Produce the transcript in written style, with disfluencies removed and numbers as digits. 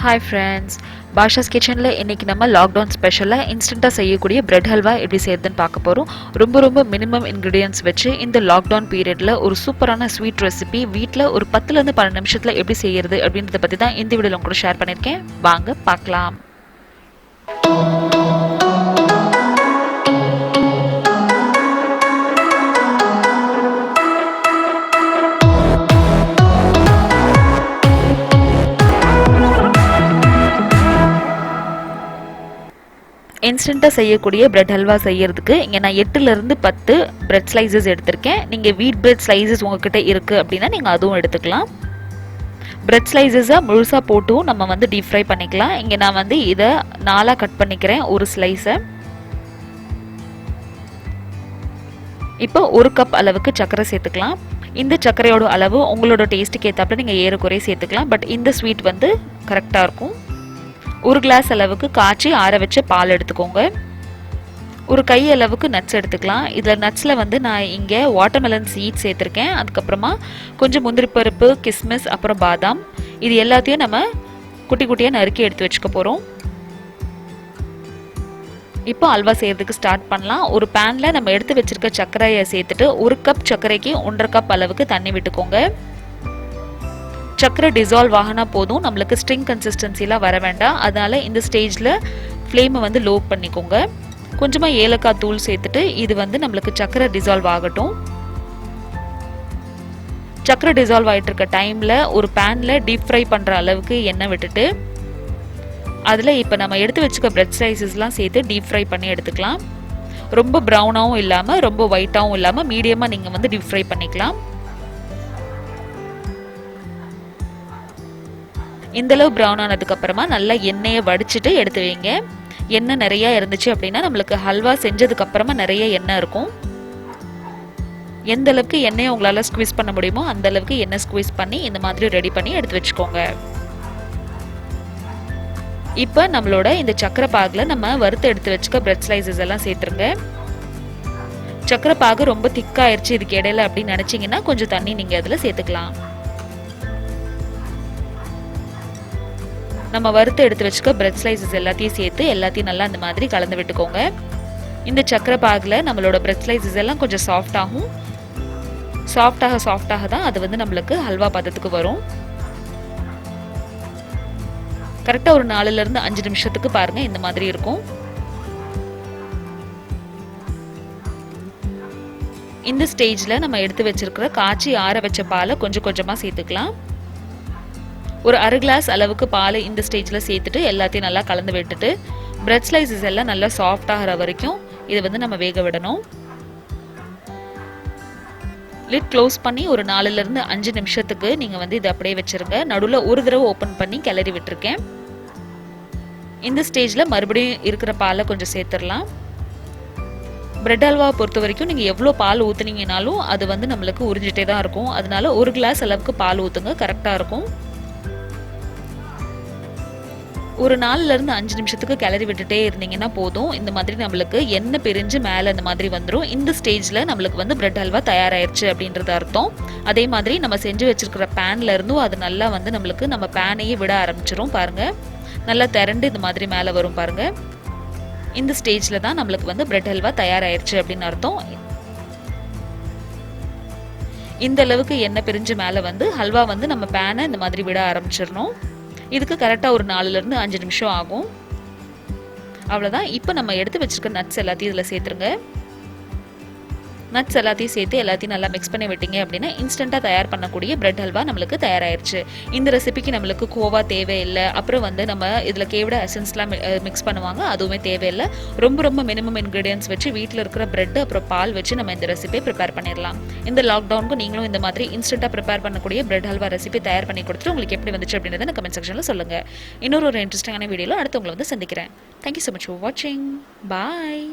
Hi friends, Bashas kitchenல இன்னைக்கு நம்ம lockdown ஸ்பெஷலா இன்ஸ்டன்ட்டா செய்யக்கூடிய பிரெட் ஹல்வா எப்படி செய்யறதுன்னு பார்க்க போறோம். ரொம்ப மினிமம் ingredients வச்சு இந்த லாக்டவுன் பீரியட்ல ஒரு சூப்பரான ஸ்வீட் ரெசிபி வீட்ல ஒரு 10ல இருந்து 12 நிமிஷத்துல எப்படி செய்யறது அப்படின்றத பத்தி தான் இந்த வீடியோல உங்களுக்கு ஷேர் பண்ணிருக்கேன். வாங்க பார்க்கலாம். இன்ஸ்டன்ட்டாக செய்யக்கூடிய பிரெட் ஹல்வா செய்யறதுக்கு இங்கே நான் 8லேருந்து 10 பிரெட் ஸ்லைசஸ் எடுத்திருக்கேன். நீங்கள் வீட் பிரெட் ஸ்லைசஸ் உங்ககிட்ட இருக்குது அப்படின்னா நீங்கள் அதுவும் எடுத்துக்கலாம். பிரெட் ஸ்லைசஸாக முழுசாக போட்டும் நம்ம வந்து டீப் ஃப்ரை பண்ணிக்கலாம். இங்கே நான் வந்து இதை 4ஆக கட் பண்ணிக்கிறேன் ஒரு ஸ்லைஸை. இப்போ 1 கப் அளவுக்கு சர்க்கரை சேர்த்துக்கலாம். இந்த சர்க்கரையோட அளவு உங்களோட டேஸ்ட்டுக்கு ஏற்றாப்புல நீங்கள் ஏறக்குறைய சேர்த்துக்கலாம். பட் இந்த ஸ்வீட் வந்து கரெக்டாக இருக்கும். 1 கிளாஸ் அளவுக்கு காய்ச்சி ஆற வச்ச பால் எடுத்துக்கோங்க. ஒரு கை அளவுக்கு நட்ஸ் எடுத்துக்கலாம். இதில் நட்ஸில் வந்து நான் இங்கே வாட்டர்மெலன் சீட் சேர்த்துருக்கேன். அதுக்கப்புறமா கொஞ்சம் முந்திரி பருப்பு, கிஸ்மிஸ், அப்புறம் பாதாம், இது எல்லாத்தையும் நம்ம குட்டி குட்டியாக நறுக்கி எடுத்து வச்சுக்க போகிறோம். இப்போ அல்வா செய்கிறதுக்கு ஸ்டார்ட் பண்ணலாம். ஒரு பேனில் நம்ம எடுத்து வச்சுருக்க சர்க்கரையை சேர்த்துட்டு 1 கப் சர்க்கரைக்கு 1.5 கப் அளவுக்கு தண்ணி விட்டுக்கோங்க. சர்க்கரை டிசால்வ் ஆகினா போதும், நம்மளுக்கு ஸ்ட்ரிங் கன்சிஸ்டன்சிலாம் வர வேண்டாம். அதனால் இந்த ஸ்டேஜில் ஃப்ளேமை வந்து லோ பண்ணிக்கோங்க. கொஞ்சமாக ஏலக்காய் தூள் சேர்த்துட்டு இது வந்து நம்மளுக்கு சர்க்கரை டிசால்வ் ஆகட்டும். சர்க்கரை டிசால்வ் ஆகிட்டு இருக்க டைமில் ஒரு பேனில் டீப் ஃப்ரை பண்ணுற அளவுக்கு எண்ணெய் விட்டுட்டு அதில் இப்போ நம்ம எடுத்து வச்சுக்க பிரெட் ஸ்லைசஸ்லாம் சேர்த்து டீப் ஃப்ரை பண்ணி எடுத்துக்கலாம். ரொம்ப ப்ரௌனாகவும் இல்லாமல் ரொம்ப ஒயிட்டாகவும் இல்லாமல் மீடியமாக நீங்கள் வந்து டீப் ஃப்ரை பண்ணிக்கலாம். இந்தளவு ப்ரௌன் ஆனதுக்கப்புறமா நல்லா எண்ணெயை வடிச்சிட்டு எடுத்து வைங்க. எண்ணெய் நிறையா இருந்துச்சு அப்படின்னா நம்மளுக்கு ஹல்வா செஞ்சதுக்கப்புறமா நிறைய எண்ணெய் இருக்கும். எந்த அளவுக்கு எண்ணெயை உங்களால் ஸ்குவீஸ் பண்ண முடியுமோ அந்த அளவுக்கு எண்ணெய் ஸ்குவீஸ் பண்ணி இந்த மாதிரி ரெடி பண்ணி எடுத்து வச்சுக்கோங்க. இப்போ நம்மளோட இந்த சக்கரை பாகில் நம்ம வறுத்து எடுத்து வச்சுக்க பிரெட் ஸ்லைசஸ் எல்லாம் சேர்த்துருங்க. சக்கரை பாகு ரொம்ப திக்காயிருச்சு இதுக்கு இடையில அப்படின்னு நினச்சிங்கன்னா கொஞ்சம் தண்ணி நீங்கள் அதில் சேர்த்துக்கலாம். நம்ம வறுத்து எடுத்து வச்சுக்க பிரெட் ஸ்லைசஸ் எல்லாத்தையும் சேர்த்து எல்லாத்தையும் நல்லா அந்த மாதிரி கலந்து விட்டுக்கோங்க. இந்த சக்கரை பாகில் நம்மளோட பிரெட் ஸ்லைசஸ் எல்லாம் கொஞ்சம் சாஃப்டாகும். சாஃப்டாக தான் அது வந்து நம்மளுக்கு ஹல்வா பதத்துக்கு வரும். கரெக்டாக ஒரு 4லேருந்து 5 நிமிஷத்துக்கு பாருங்கள் இந்த மாதிரி இருக்கும். இந்த ஸ்டேஜில் நம்ம எடுத்து வச்சிருக்கிற காய்ச்சி ஆற வச்ச பாலை கொஞ்சம் கொஞ்சமாக சேர்த்துக்கலாம். ஒரு 1/2 கிளாஸ் அளவுக்கு பால் இந்த ஸ்டேஜில் சேர்த்துட்டு எல்லாத்தையும் நல்லா கலந்து விட்டுட்டு பிரெட் ஸ்லைசஸ் எல்லாம் நல்லா சாஃப்ட் ஆகிற வரைக்கும் இதை வந்து நம்ம வேக விடணும். லிட் க்ளோஸ் பண்ணி ஒரு 4லேருந்து 5 நிமிஷத்துக்கு நீங்கள் வந்து இதை அப்படியே வச்சுருங்க. நடுவில் ஒரு தடவை ஓப்பன் பண்ணி கிளறி விட்டுருக்கேன். இந்த ஸ்டேஜில் மறுபடியும் இருக்கிற பாலை கொஞ்சம் சேர்த்துடலாம். பிரெட் ஹல்வா பொறுத்த வரைக்கும் நீங்கள் எவ்வளோ பால் ஊற்றுனீங்கனாலும் அது வந்து நம்மளுக்கு உறிஞ்சிட்டே தான் இருக்கும். அதனால 1 கிளாஸ் அளவுக்கு பால் ஊற்றுங்க, கரெக்டாக இருக்கும். ஒரு 4லேருந்து 5 நிமிஷத்துக்கு கிளறி விட்டுட்டே இருந்தீங்கன்னா போதும். இந்த மாதிரி நம்மளுக்கு எண்ணெய் பிரிஞ்சு மேலே இந்த மாதிரி வந்துடும். இந்த ஸ்டேஜில் நம்மளுக்கு வந்து பிரெட் ஹல்வா தயாராகிடுச்சு அப்படின்றது அர்த்தம். அதே மாதிரி நம்ம செஞ்சு வச்சுருக்கிற பேனில் இருந்தும் அது நல்லா வந்து நம்மளுக்கு நம்ம பேனையே விட ஆரம்பிச்சிரும். பாருங்கள், நல்லா திரண்டு இந்த மாதிரி மேலே வரும் பாருங்கள். இந்த ஸ்டேஜில் தான் நம்மளுக்கு வந்து பிரெட் ஹல்வா தயாராகிடுச்சு அப்படின்னு அர்த்தம். இந்த அளவுக்கு எண்ணெய் பிரிஞ்சு மேலே வந்து ஹல்வா வந்து நம்ம பேனை இந்த மாதிரி விட ஆரம்பிச்சிடணும். இதுக்கு கரெக்டாக ஒரு 4லேருந்து 5 நிமிஷம் ஆகும். அவ்வளோதான். இப்போ நம்ம எடுத்து வச்சுருக்க நட்ஸ் எல்லாத்தையும் இதில் சேர்த்துருங்க. நட்ஸ் எல்லாத்தையும் சேர்த்து எல்லாத்தையும் நல்லா மிக்ஸ் பண்ணி விட்டீங்க அப்படின்னா இன்ஸ்டண்ட்டாக தயார் பண்ணக்கூடிய பிரெட் ஹல்வா நம்மளுக்கு தயாராகிடுச்சு. இந்த ரெசிபிக்கு நம்மளுக்கு கோவா தேவையில்லை. அப்புறம் வந்து நம்ம இதில் கேவிட எசன்ஸ்லாம் மிக்ஸ் பண்ணுவாங்க, அதுவுமே தேவையில்லை. ரொம்ப மினிமம் இன்க்ரீடியன்ஸ் வச்சு வீட்டில் இருக்கிற பிரெட் அப்புறம் பால் வச்சு நம்ம இந்த ரெசிபியை ப்ரிப்பேர் பண்ணிடலாம். இந்த லாக்டவுனுக்கு நீங்களும் இந்த மாதிரி இன்ஸ்டண்ட்டாக ப்ரிப்பேர் பண்ணக்கூடிய பிரெட் ஹல்வா ரெசிபி தயார் பண்ணி கொடுத்துட்டு உங்களுக்கு எப்படி வந்துச்சு அப்படின்றத எனக்கு கமெண்ட் செக்ஷனில் சொல்லுங்கள். இன்னொரு இன்ட்ரெஸ்டிங்கான வீடியோவில் அடுத்து உங்களை வந்து சந்திக்கிறேன். தேங்க்யூ ஸோ மச் ஃபார் வாட்சிங். பாய்.